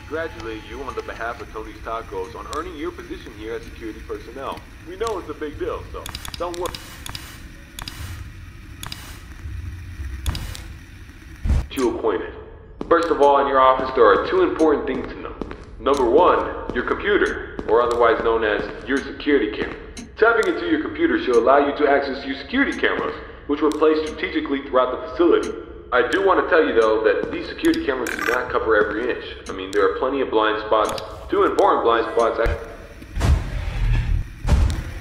congratulate you on the behalf of Tony's Tacos on earning your position here as security personnel. We know it's a big deal, so don't worry. You acquainted. First of all, in your office, there are two important things to know. Number one, your computer, or otherwise known as your security camera. Tapping into your computer should allow you to access your security cameras, which were placed strategically throughout the facility. I do want to tell you though that these security cameras do not cover every inch. I mean, there are plenty of blind spots. Two important blind spots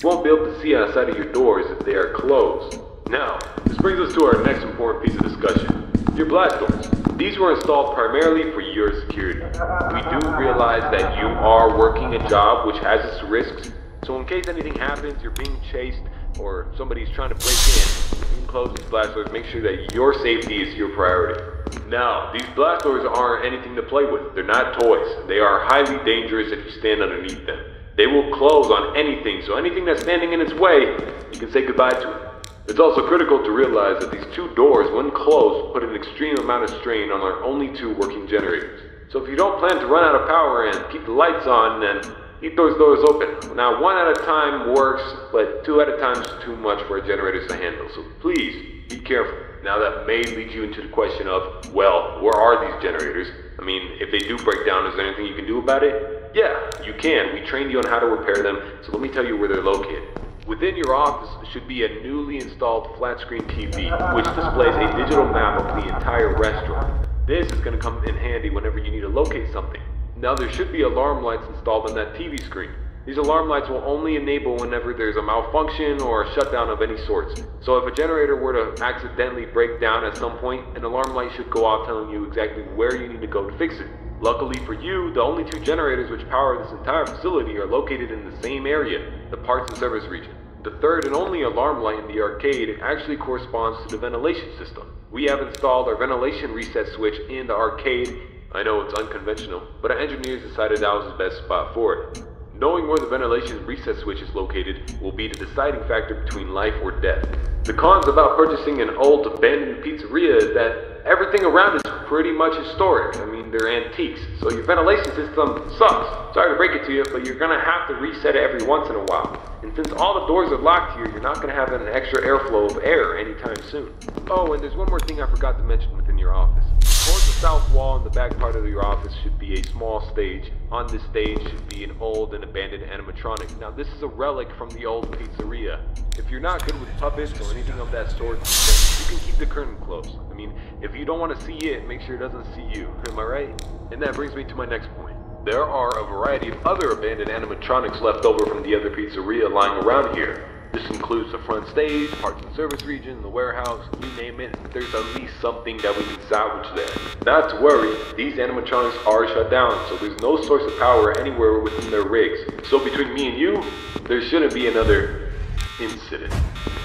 you won't be able to see outside of your doors if they are closed. Now, this brings us to our next important piece of discussion. Your blast doors. These were installed primarily for your security. We do realize that you are working a job which has its risks, so in case anything happens, you're being chased, or somebody's trying to break in, you can close these blast doors, make sure that your safety is your priority. Now, these blast doors aren't anything to play with. They're not toys. They are highly dangerous if you stand underneath them. They will close on anything, so anything that's standing in its way, you can say goodbye to it. It's also critical to realize that these two doors, when closed, put an extreme amount of strain on our only two working generators. So if you don't plan to run out of power and keep the lights on, then keep those doors open. Now, one at a time works, but two at a time is too much for our generators to handle, so please, be careful. Now that may lead you into the question of, well, where are these generators? I mean, if they do break down, is there anything you can do about it? Yeah, you can. We trained you on how to repair them, so let me tell you where they're located. Within your office should be a newly installed flat-screen TV, which displays a digital map of the entire restaurant. This is going to come in handy whenever you need to locate something. Now there should be alarm lights installed on that TV screen. These alarm lights will only enable whenever there's a malfunction or a shutdown of any sorts. So if a generator were to accidentally break down at some point, an alarm light should go off telling you exactly where you need to go to fix it. Luckily for you, the only two generators which power this entire facility are located in the same area, the parts and service region. The third and only alarm light in the arcade actually corresponds to the ventilation system. We have installed our ventilation reset switch in the arcade. I know it's unconventional, but our engineers decided that was the best spot for it. Knowing where the ventilation reset switch is located will be the deciding factor between life or death. The cons about purchasing an old abandoned pizzeria is that everything around is pretty much historic. I mean, they're antiques, so your ventilation system sucks. Sorry to break it to you, but you're gonna have to reset it every once in a while. And since all the doors are locked here, you're not gonna have an extra airflow of air anytime soon. Oh, and there's one more thing I forgot to mention within your office. Towards the south wall in the back part of your office should be a small stage. On this stage should be an old and abandoned animatronic. Now this is a relic from the old pizzeria. If you're not good with puppets or anything of that sort, then you can keep the curtain closed. I mean, if you don't want to see it, make sure it doesn't see you. Am I right? And that brings me to my next point. There are a variety of other abandoned animatronics left over from the other pizzeria lying around here. This includes the front stage, parts and service region, the warehouse, you name it, there's at least something that we can salvage there. Not to worry, these animatronics are shut down, so there's no source of power anywhere within their rigs. So between me and you, there shouldn't be another incident.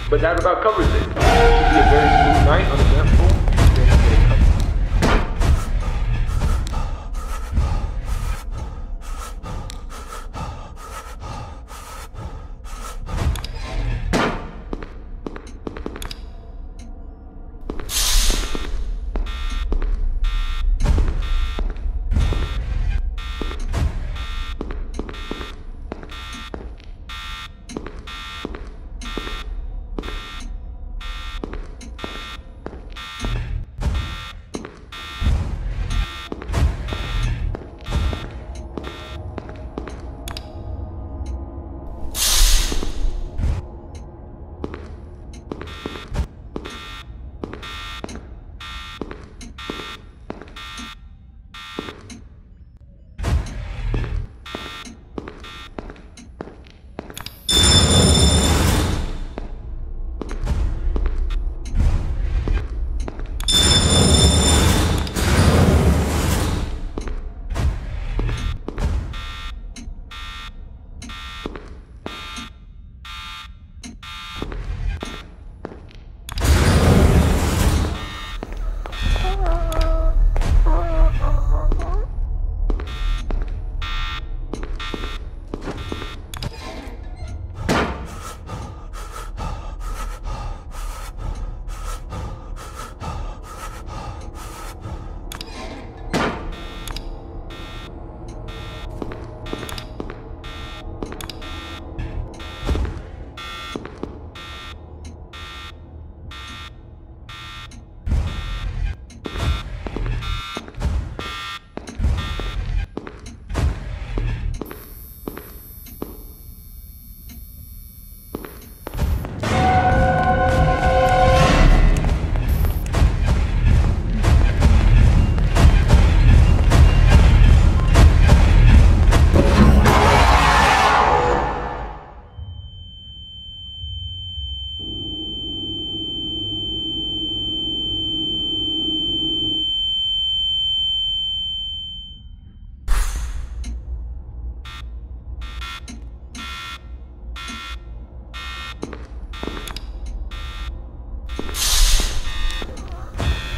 But that about covers it. It should be a very smooth night on the dance floor.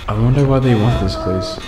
I wonder why they want this place.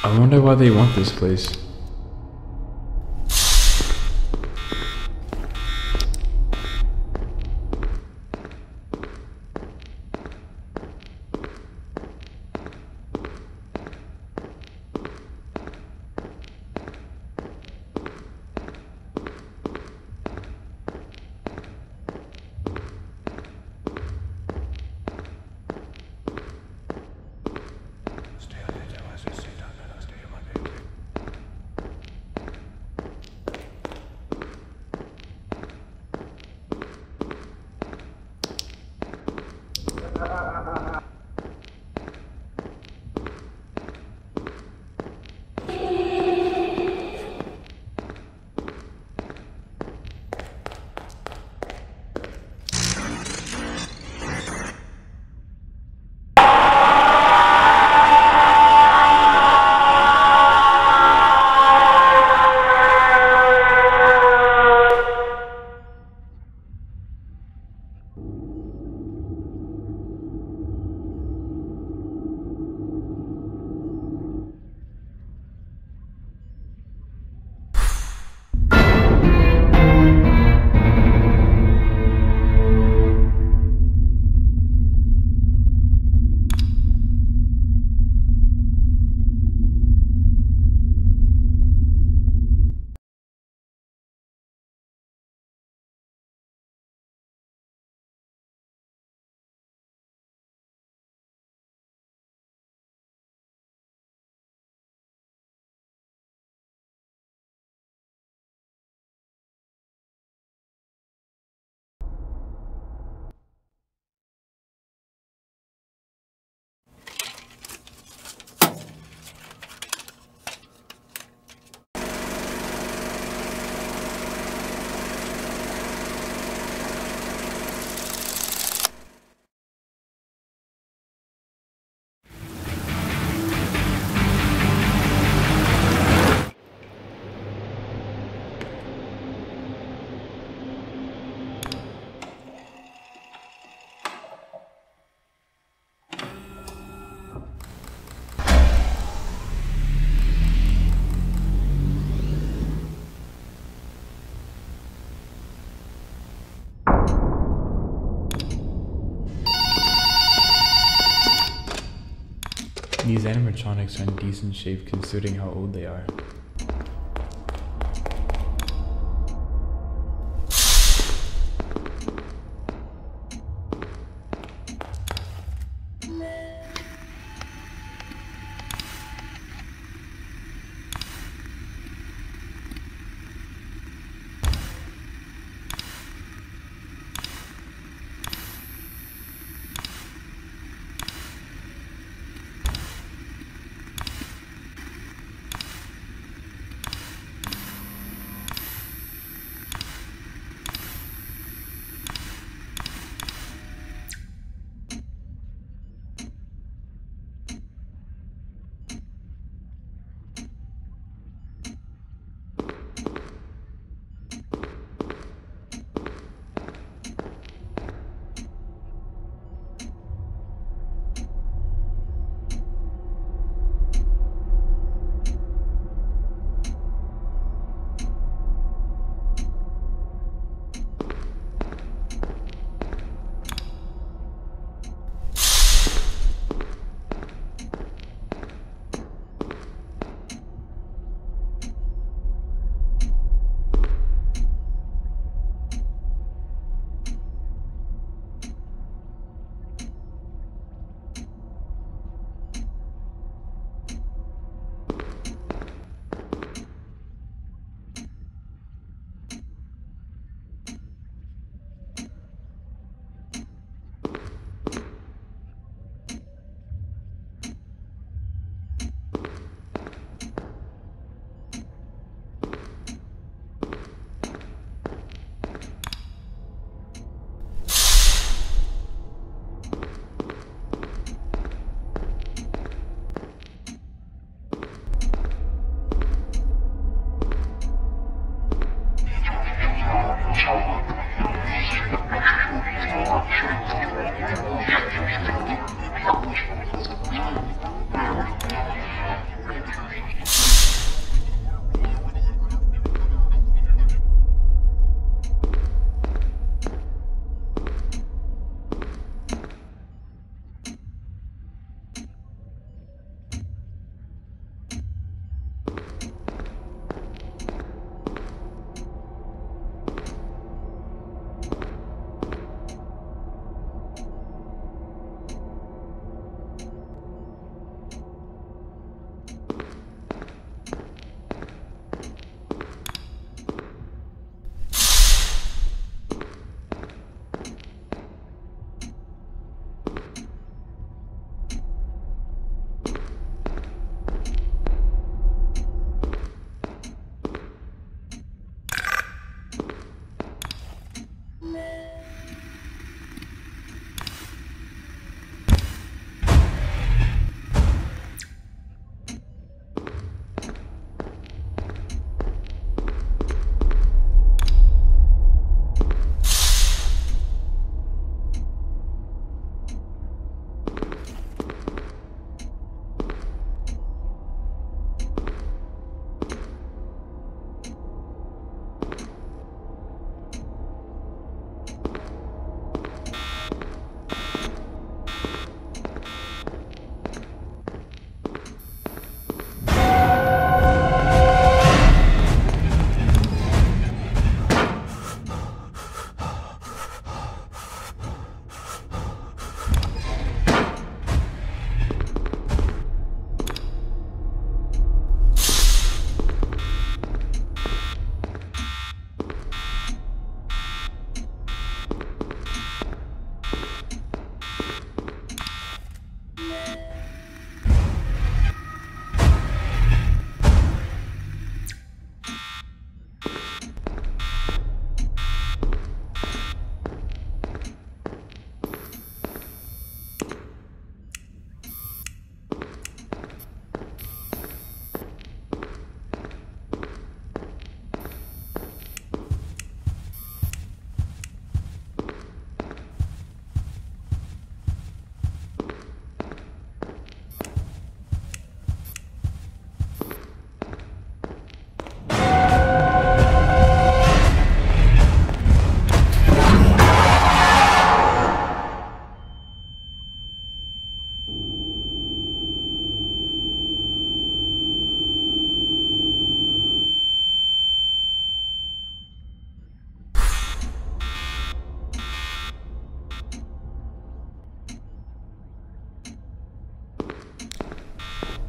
I wonder why they want this place. These animatronics are in decent shape considering how old they are.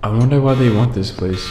I wonder why they want this place.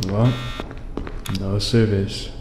Well, no service.